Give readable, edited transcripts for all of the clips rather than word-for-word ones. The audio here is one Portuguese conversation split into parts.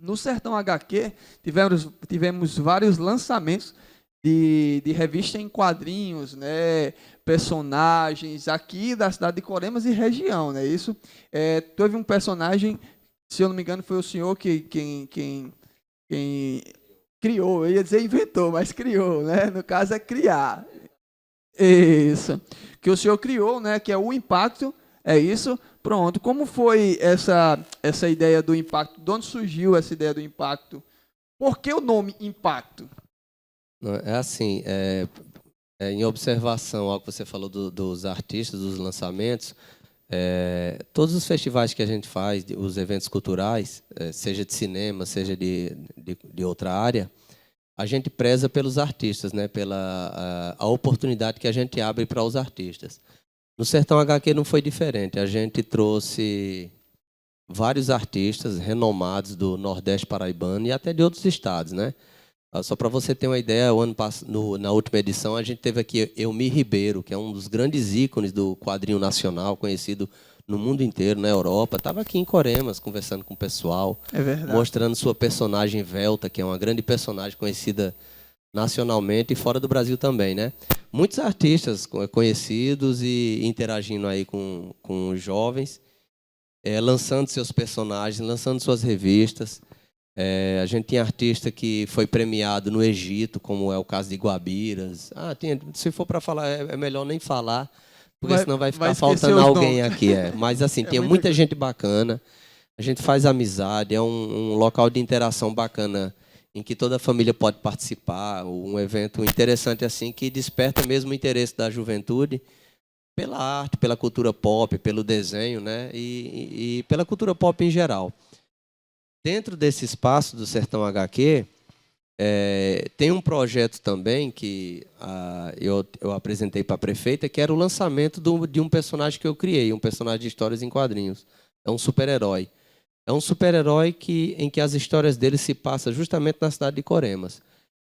No Sertão HQ, tivemos vários lançamentos de revista em quadrinhos, né? Personagens aqui da cidade de Coremas e região, né? Isso teve um personagem, se eu não me engano, foi o senhor quem criou, eu ia dizer inventou, mas criou, né? No caso é criar. Isso. Que o senhor criou, né? Que é o Impacto. É isso? Pronto. Como foi essa ideia do Impacto? De onde surgiu essa ideia do Impacto? Por que o nome Impacto? Não, é assim, em observação ao que você falou dos artistas, dos lançamentos, todos os festivais que a gente faz, os eventos culturais, seja de cinema, seja de outra área, a gente preza pelos artistas, né? Pela a oportunidade que a gente abre para os artistas. No Sertão HQ não foi diferente. A gente trouxe vários artistas renomados do Nordeste paraibano e até de outros estados, né? Só para você ter uma ideia, na última edição a gente teve aqui Elmir Ribeiro, que é um dos grandes ícones do quadrinho nacional, conhecido no mundo inteiro, na Europa. Estava aqui em Coremas, conversando com o pessoal, É verdade. mostrando sua personagem Velta, que é uma grande personagem conhecida nacionalmente e fora do Brasil também, né? Muitos artistas conhecidos e interagindo aí com os jovens, lançando seus personagens, lançando suas revistas. A gente tinha artista que foi premiado no Egito, como é o caso de Guabiras. Se for para falar, é melhor nem falar, porque senão vai ficar faltando alguém aqui. Mas assim, tinha muita gente bacana. A gente faz amizade, é um local de interação bacana, em que toda a família pode participar. Um evento interessante assim, que desperta mesmo o interesse da juventude pela arte, pela cultura pop, pelo desenho, né? E pela cultura pop em geral. Dentro desse espaço do Sertão HQ, tem um projeto também que eu apresentei para a prefeita, que era o lançamento de um personagem que eu criei, um personagem de histórias em quadrinhos. É um super-herói. É um super-herói em que as histórias dele se passam justamente na cidade de Coremas.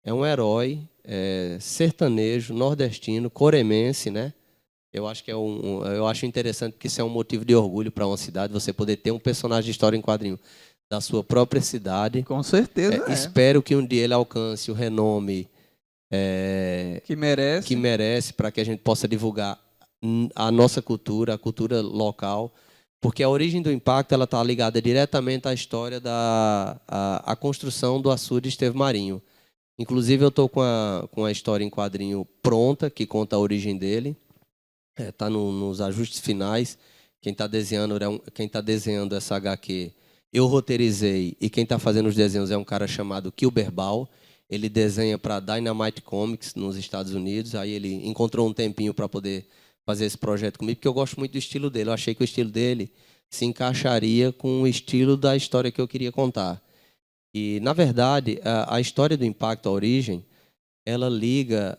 É um herói sertanejo, nordestino, coremense, né? Eu acho que eu acho interessante que isso é um motivo de orgulho para uma cidade, você poder ter um personagem de história em quadrinho da sua própria cidade. Com certeza. Espero que um dia ele alcance o renome que merece, para que a gente possa divulgar a nossa cultura, a cultura local, porque a origem do Impacto ela está ligada diretamente à história a construção do açude Estevão Marinho. Inclusive, eu estou com a história em quadrinho pronta, que conta a origem dele. Está nos ajustes finais. Quem está desenhando essa HQ, eu roteirizei, e quem está fazendo os desenhos é um cara chamado Kilber Ball. Ele desenha para Dynamite Comics nos Estados Unidos. Aí ele encontrou um tempinho para poder fazer esse projeto comigo, porque eu gosto muito do estilo dele. Eu achei que o estilo dele se encaixaria com o estilo da história que eu queria contar. E, na verdade, a história do Impacto, a origem, ela liga...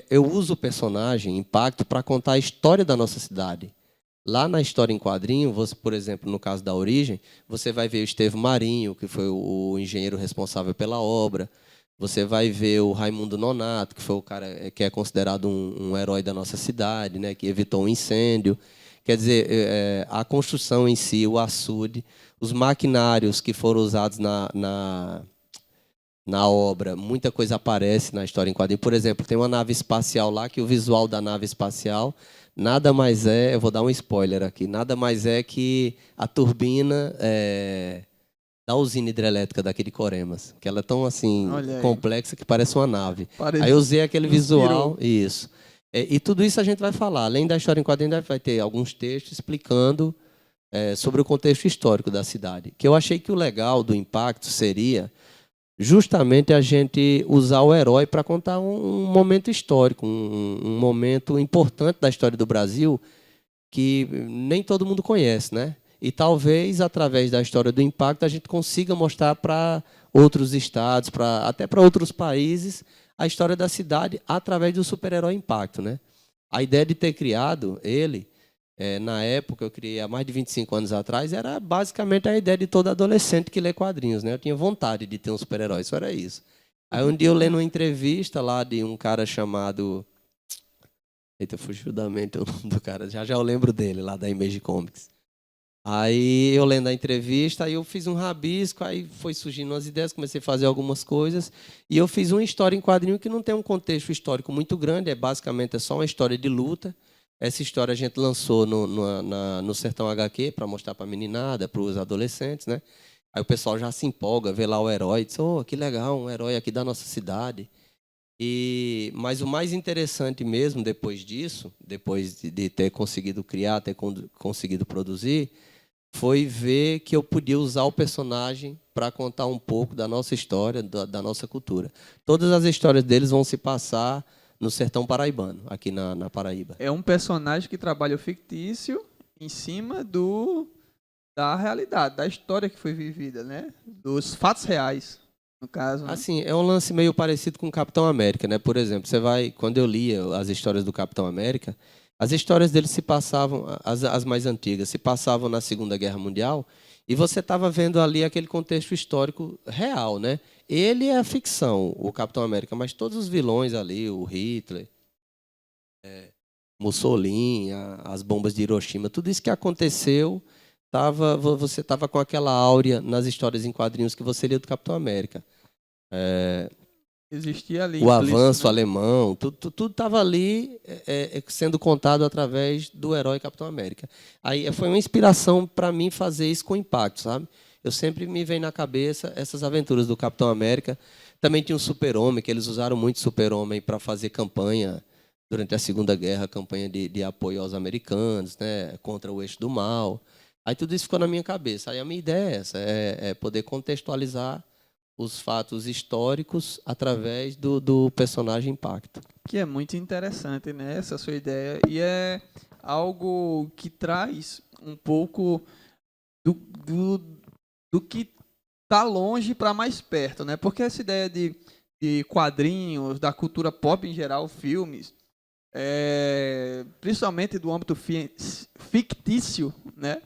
eu uso o personagem Impacto para contar a história da nossa cidade. Lá na história em quadrinho, por exemplo, no caso da origem, você vai ver o Estevão Marinho, que foi o engenheiro responsável pela obra. Você vai ver o Raimundo Nonato, que foi o cara que é considerado um herói da nossa cidade, né, que evitou um incêndio. Quer dizer, a construção em si, o açude, os maquinários que foram usados na obra, muita coisa aparece na história em quadrinho. Por exemplo, tem uma nave espacial lá, que o visual da nave espacial nada mais eu vou dar um spoiler aqui, nada mais é que a turbina da usina hidrelétrica daqui de Coremas, que ela é tão assim complexa que parece uma nave. Aí eu usei aquele visual, isso. E tudo isso a gente vai falar. Além da história em quadrinho, vai ter alguns textos explicando sobre o contexto histórico da cidade. Que eu achei que o legal do Impacto seria justamente a gente usar o herói para contar um momento histórico, um momento importante da história do Brasil que nem todo mundo conhece, né? E talvez, através da história do Impacto, a gente consiga mostrar para outros estados, até para outros países, a história da cidade através do super-herói Impacto, né? A ideia de ter criado ele, na época, eu criei há mais de 25 anos atrás, era basicamente a ideia de todo adolescente que lê quadrinhos, né? Eu tinha vontade de ter um super-herói, só era isso. Aí um dia eu lendo uma entrevista lá de um cara chamado... Eita, fugiu da mente o nome do cara. Já eu lembro dele, lá da Image Comics. Aí eu lendo a entrevista, aí eu fiz um rabisco, aí foi surgindo umas ideias, comecei a fazer algumas coisas, e eu fiz uma história em quadrinho que não tem um contexto histórico muito grande, basicamente é só uma história de luta. Essa história a gente lançou no Sertão HQ para mostrar para a meninada, para os adolescentes, né? Aí o pessoal já se empolga, vê lá o herói, diz, oh, que legal, um herói aqui da nossa cidade. Mas o mais interessante mesmo depois disso, depois de ter conseguido criar, ter conseguido produzir, foi ver que eu podia usar o personagem para contar um pouco da nossa história, da nossa cultura. Todas as histórias deles vão se passar no sertão paraibano, aqui na Paraíba. É um personagem que trabalha o fictício em cima da realidade, da história que foi vivida, né? Dos fatos reais, no caso. Né? Assim, é um lance meio parecido com o Capitão América, né? Por exemplo, quando eu lia as histórias do Capitão América, as histórias dele se passavam, as mais antigas, se passavam na Segunda Guerra Mundial, e você estava vendo ali aquele contexto histórico real, né? Ele é a ficção, o Capitão América, mas todos os vilões ali, o Hitler, Mussolini, as bombas de Hiroshima, tudo isso que aconteceu, você estava com aquela áurea nas histórias em quadrinhos que você lia do Capitão América. Existia ali o avanço, né? alemão, tudo estava ali sendo contado através do herói Capitão América. Aí foi uma inspiração para mim fazer isso com impacto, sabe? Eu sempre me vem na cabeça essas aventuras do Capitão América. Também tinha o Super-Homem, que eles usaram muito o Super-Homem para fazer campanha durante a Segunda Guerra, campanha de apoio aos americanos, né, contra o eixo do mal. Aí tudo isso ficou na minha cabeça. Aí a minha ideia é essa, é poder contextualizar os fatos históricos através do personagem Impacto. Que é muito interessante, né? Essa sua ideia. E é algo que traz um pouco do que está longe para mais perto, né? Porque essa ideia de quadrinhos, da cultura pop em geral, filmes, principalmente do âmbito fictício, né?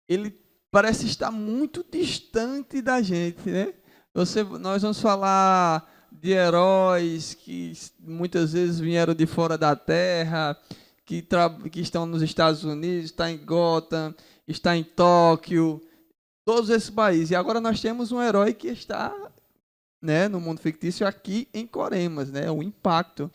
Ele parece estar muito distante da gente, né? Nós vamos falar de heróis que muitas vezes vieram de fora da Terra, que estão nos Estados Unidos, está em Gotham, está em Tóquio, todos esses países. E agora nós temos um herói que está, né, no mundo fictício aqui em Coremas, né, o Impacto.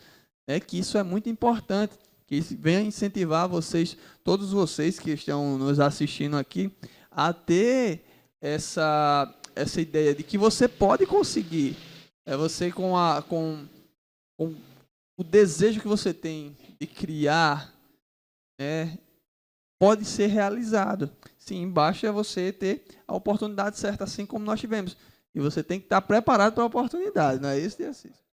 Né, que isso é muito importante, que venha incentivar vocês, todos vocês que estão nos assistindo aqui, a ter essa ideia de que você pode conseguir. Você com o desejo que você tem de criar, né, pode ser realizado. Sim, basta você ter a oportunidade certa, assim como nós tivemos. E você tem que estar preparado para a oportunidade, não é isso, Assis?